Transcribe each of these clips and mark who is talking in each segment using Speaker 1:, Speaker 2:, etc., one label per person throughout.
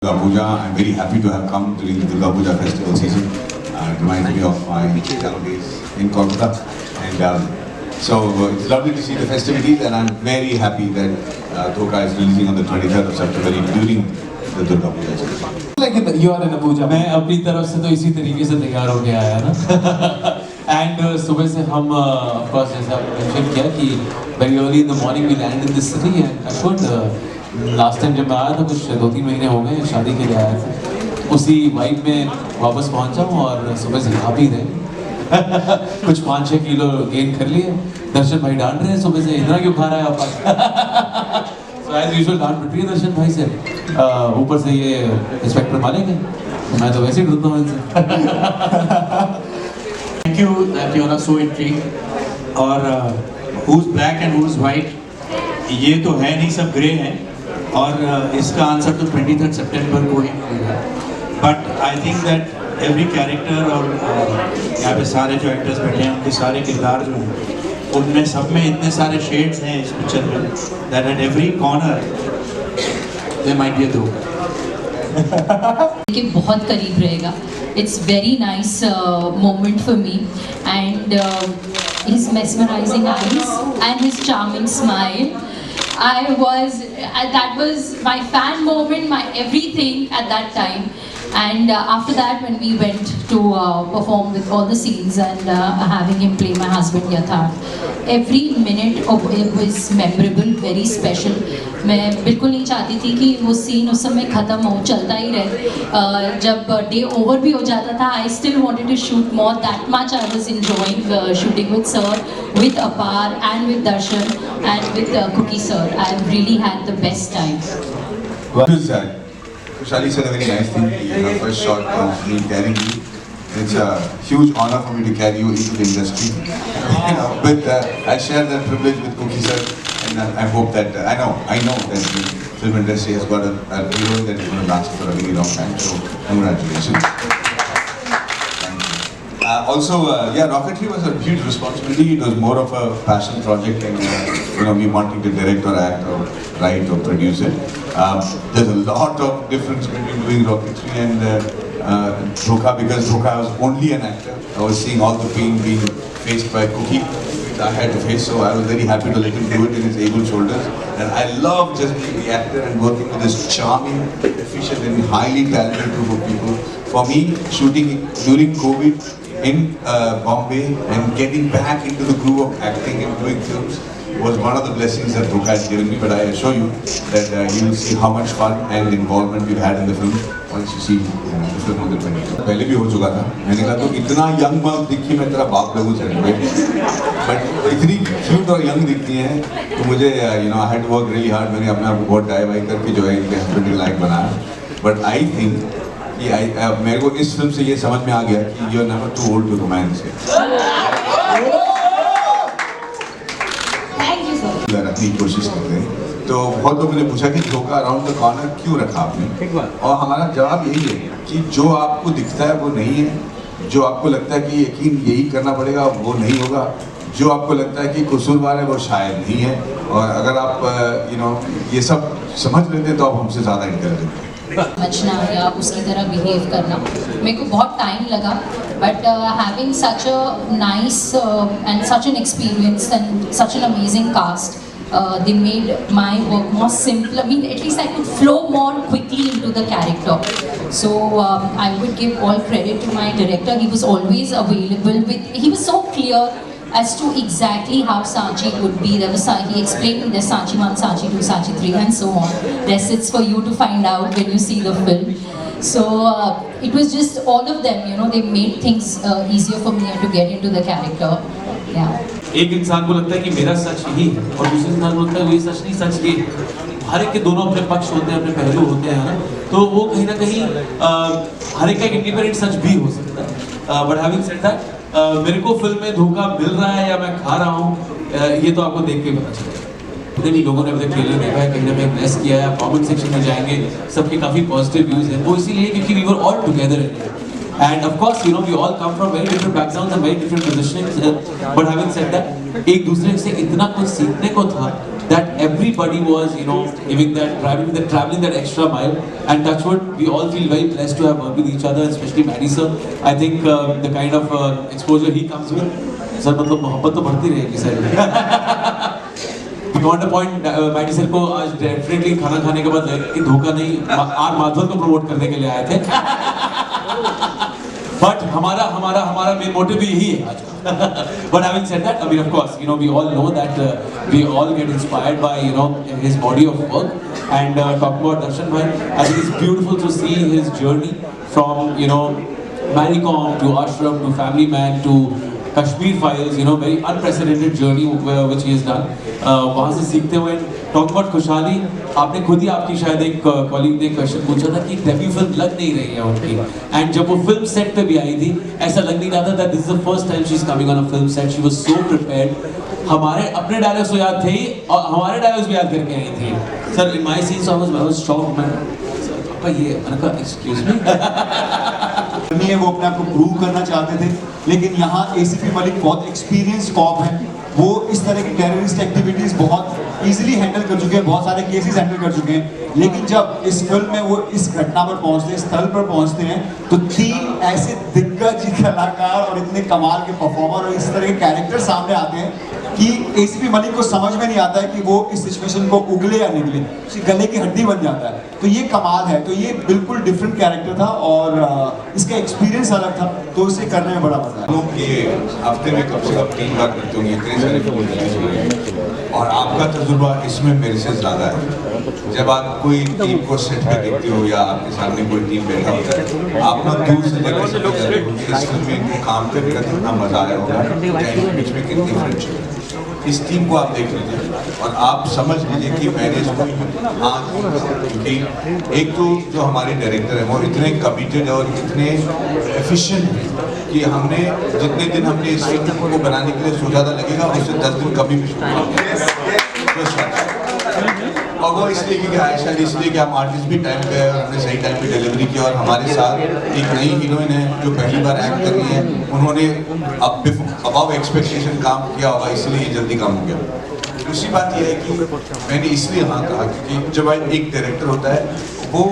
Speaker 1: Durga Puja. I'm very happy to have come during the Durga Puja festival season. It reminds me of my young days in Kolkata. And it's lovely to see the festivities, and I'm very happy that Dhoka is releasing on the 23rd of September during the Durga Puja.
Speaker 2: लेकिन you are in a पूजा मैं अपनी तरफ से तो इसी तरीके से तैयार होके आया ना एंड सुबह से हम ऑफ कोर्स जैसे आपने मेंशन किया कि very early in the morning we land in this city and I could last time जब मैं आया था कुछ 2-3 महीने हो गए शादी के लिए आया था उसी वाइब में वापस पहुंचा हूँ और सुबह से खा पी रहे कुछ 5-6 किलो गेन कर लिए दर्शन भाई डांट रहे हैं सुबह से इतना क्यों खा रहा है आप सो एज यूजुअल डांट पिट रही है दर्शन भाई से ऊपर से ये इंस्पेक्टर मारेंगे मैं तो वैसे ही डरता हूँ इनसे
Speaker 3: Thank you that you are so intrigued और who's black and who's white ये तो है नहीं सब ग्रे हैं और इसका आंसर तो 23rd सितंबर को ही मिलेगा but I think that every character और यहाँ पे सारे जो एक्टर्स बैठे हैं उनके सारे किरदार जो हैं उनमें सब में इतने सारे शेड्स हैं इस पिक्चर में that at every corner there might be a धोखा
Speaker 4: कि बहुत करीब रहेगा it's very nice moment for me and his mesmerizing eyes and his charming smile. That was my fan moment, my everything at that time. And after that, when we went to perform with all the scenes and having him play my husband Yatharth, every minute of it was memorable, very special. मैं बिल्कुल नहीं चाहती थी कि वो scene उस समय ख़त्म हो चलता ही रहे जब डे ओवर भी हो जाता था I still wanted to shoot more. That much I was enjoying shooting with sir, with Apar and with Darshan and with Cookie sir. I really had the best time.
Speaker 1: What is that? Shali said a very nice thing. Her first shot of me carrying you. It's a huge honor for me to carry you into the industry. But I share that privilege with Cookie sir, and I hope that I know that the film industry has got a hero that is going to last for a very long time. So congratulations. Thank you. Also, Rocketry was a huge responsibility. It was more of a passion project, and me wanting to direct or act or write or produce it. There's a lot of difference between doing Rocketry and Dhoka, because Dhoka was only an actor. I was seeing all the pain being faced by Cookie, which I had to face, so I was very happy to let him do it in his able shoulders. And I love just being the actor and working with this charming, efficient and highly talented group of people. For me, shooting during COVID in Bombay and getting back into the groove of acting and doing films was one of the blessings that Dhoka has given me. But I assure you that you will see how much fun and involvement we've had in the film once you see the film on the 20th. पहले भी हो चुका था. मैंने कहा तो इतना young मर्द दिखी मैं तेरा बाप लगूं सेलिब्रेट. बट इतनी क्यूट और यंग दिखती हैं तो मुझे I had to work really hard. मैंने अपने आप को बहुत डाई करके जो है इनके हस्बैंड के लायक बनाया. But I think कि मेरे को इस फिल्म से ये समझ में आ गया कि you're never too old to romance. रखने की कोशिश करते हैं तो बहुत लोगों ने पूछा कि धोखा अराउंड द कॉर्नर क्यों रखा आपने, और हमारा जवाब यही है कि जो आपको दिखता है वो नहीं है, जो आपको लगता है कि यकीन यही करना पड़ेगा वो नहीं होगा, जो आपको लगता है कि कसूरवार है वो शायद नहीं है, और अगर आप ये सब समझ लेते हैं तो आप हमसे ज़्यादा इंटेलिजेंट हैं.
Speaker 4: समझना या उसकी तरह बिहेव करना मेरे को बहुत टाइम लगा but having such a nice and such an experience and such an amazing cast they made my work more simple. I mean, at least I could flow more quickly into the character. So I would give all credit to my director. He was always available he was so clear as to exactly how Sachi would be. He explained me there's Sachi 1, Sachi 2, Sachi 3 and so on. Rest it's for you to find out when you see the film. So it was just all of them, they made things easier for me to get into the character. Yeah.
Speaker 2: एक इंसान को लगता है कि मेरा सच यही है और दूसरे इंसान को लगता है वही सच नहीं, सच ये हर एक के दोनों अपने पक्ष होते हैं, अपने पहलू होते हैं ना, तो वो कहीं ना कहीं हर एक का इंडिपेंडेंट सच भी हो सकता है. बट हैविंग सेड दैट मेरे को फिल्म में धोखा मिल रहा है या मैं खा रहा हूँ ये तो आपको देख के पता चलेगा. जितने भी लोगों ने अपने ट्रेलर देखा है कहीं ना कहीं प्रेस किया है, कमेंट सेक्शन में जाएंगे सबके काफ़ी पॉजिटिव व्यूज़ हैं. वो इसीलिए क्योंकि we were all together. And of course, you know, we all come from very different backgrounds and very different positions. But having said that, एक दूसरे से इतना कुछ सीखने को था that everybody was, you know, giving that, traveling that extra mile. And touch wood, we all feel very blessed to have worked with each other, especially Maddie sir. I think the kind of exposure he comes with, sir, मतलब मोहब्बत तो बढ़ती रहेगी sir. Beyond the point, Maddy sir को आज definitely खाना खाने के बाद लगा कि धोखा नहीं, आर माधवन को प्रमोट करने के लिए आए थे. But हमारा मेन मोटिव भी यही है आज. But having said that, I mean, of course, you know, we all know that we all get inspired by, you know, his body of work. And talking about Darshan bhai, I think it's beautiful to see his journey from, you know, Maricom to Ashram to Family Man to Kashmir Files, you know, very unprecedented journey which he has done. वहाँ से सीखते हुए, talk about खुशहाली, आपने खुद ही आपकी शायद एक कॉलीग ने क्वेश्चन पूछा था कि डेब्यू फिल्म लग नहीं रही है उनकी. एंड जब वो फिल्म सेट पे भी आई थी, ऐसा लग नहीं रहा था that this is the first time she's coming on a film set. She was so prepared. हमारे अपने डायलॉग्स तो याद थे ही और हमारे डायलॉग्स भी याद करके आई थी. Sir, in my scenes I was shocked, man. आपका ये, मैंने कहा excuse me.
Speaker 5: नहीं है, वो अपने आप को प्रूव करना चाहते थे, लेकिन यहाँ एसीपी मलिक बहुत एक्सपीरियंस कॉप है. वो इस तरह की टेररिस्ट एक्टिविटीज बहुत इजीली हैंडल कर चुके हैं, बहुत सारे केसेस हैंडल कर चुके हैं. लेकिन जब इस फिल्म में वो इस घटना पर पहुंचते हैं, स्थल पर पहुंचते हैं, तो 3 ऐसे दिग्गज कलाकार और इतने कमाल के परफॉर्मर और इस तरह के कैरेक्टर सामने आते हैं कि एसीपी मलिक को समझ में नहीं आता है कि वो इस सिचुएशन को उगले या निकले, उसकी गले की हड्डी बन जाता है. तो ये कमाल है. तो ये बिल्कुल डिफरेंट कैरेक्टर था और इसका एक्सपीरियंस अलग था, तो इसे करने में बड़ा मजा आया.
Speaker 1: लोग ये हफ्ते में कम से कम 3 बार करते होंगे, इतने सारे फिल्म रिलीज हुए और आपका तजुर्बा इसमें मेरे से ज़्यादा है. जब आप कोई टीम को सेट पे देखते हो या आपके सामने कोई टीम बैठा होता है, आप ना दूर से जगह से जाते हो कि इस फिल्म में काम करने का कितना मजा आया होगा, इनके बीच में कितनी फ्रेंडशिप है. इस टीम को आप देख लीजिए और आप समझ लीजिए कि मैंने इसको आज, क्योंकि एक तो जो हमारे डायरेक्टर हैं वो इतने कमिटेड और इतने एफिशिएंट हैं कि हमने जितने दिन हमने इस फिल्म को बनाने के लिए सोचा था लगेगा, उससे 10 दिन कभी भी शुरू. और वो इसलिए क्योंकि आयशा इसलिए कि हम आर्टिस्ट भी टाइम पे और हमने सही टाइम पे डिलीवरी की और हमारे साथ एक नई हीरोइन है जो पहली बार एक्ट कर रही है. उन्होंने अबव एक्सपेक्टेशन काम किया होगा, इसलिए ये जल्दी काम हो गया. दूसरी बात यह है कि मैंने इसलिए हाँ कहा क्योंकि जब एक डायरेक्टर होता है वो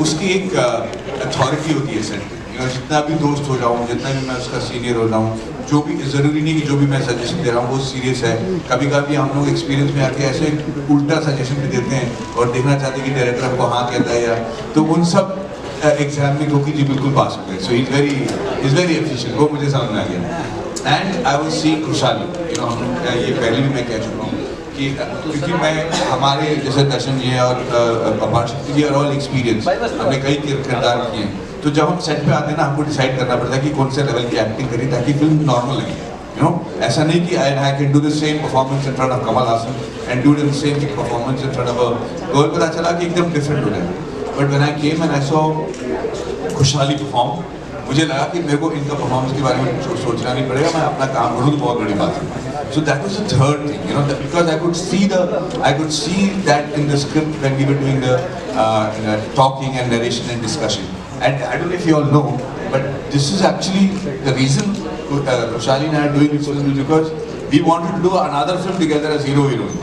Speaker 1: उसकी एक अथॉरिटी होती है सेट. जितना भी दोस्त हो जाऊँ, जितना भी मैं उसका सीनियर हो जाऊँ, जो भी ज़रूरी नहीं कि जो भी मैं सजेशन दे रहा हूँ वो सीरियस है. कभी कभी हम लोग एक्सपीरियंस में आके ऐसे उल्टा सजेशन भी देते हैं और देखना चाहते हैं कि डायरेक्टर हमको हाँ कहता है या, तो उन सब एग्जाम में क्योंकि जी बिल्कुल पास हो गए. सो इज़ वेरी एफिशिएंट, वो मुझे समझ में आ गया. एंड आई वाज सीइंग खुशहाली, यू नो, ये पहले भी मैं कह चुका हूँ कि क्योंकि मैं हमारे जैसे दर्शन जी और अपार शक्ति जी और ऑल एक्सपीरियंस, हमने कई किरदार किए हैं. तो जब हम सेट पे आते हैं ना, हमको डिसाइड करना पड़ता है कि कौन से लेवल की एक्टिंग करी ताकि फिल्म नॉर्मल लगे. यू नो, ऐसा नहीं कि I can do the same performance in front of Kamal Haasan and do the same performance in front of a girl. पता चला कि एकदम डिफरेंट हो जाएगा. But when I came and I saw Khushali perform, मुझे लगा कि मेरे को इनका परफॉर्मेंस के बारे में सोचना नहीं पड़ेगा, मैं अपना काम करूँ तो बहुत बड़ी बात है. So that was the third thing, you know, because I could see that in the script when we were doing the talking and narration and discussion. And I don't know if you all know, but this is actually the reason Khushali and I are doing this film is because we wanted to do another film together as hero-heroine.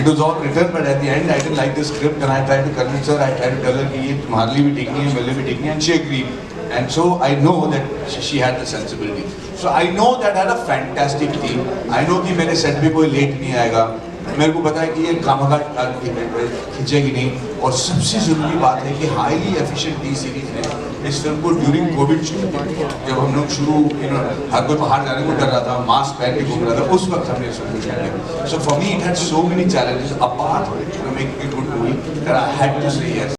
Speaker 1: It was all written, but at the end I didn't like the script and I tried to convince her, I tried to tell her कि ये तुम्हारे लिए भी ठीक नहीं है, मेरे लिए भी ठीक नहीं है, and she agreed. And so I know that she had the sensibility. So I know that I had a fantastic team. I know कि मेरे सेट पे कोई लेट नहीं आएगा. मेरे को पता है कि ये खामखा खींचेगी नहीं. और सबसे ज़रूरी बात है कि हाईली एफिशिएंट टी सीरीज ने इस फिल्म को ड्यूरिंग कोविड शूट किया. जब हम लोग शुरू हर कोई बाहर जाने को कर रहा था, मास्क पहन के घूम रहा था, उस वक्त हमने इस फिल्म को शूट किया. So for me it had so many challenges apart from making a good movie that I had to say yes.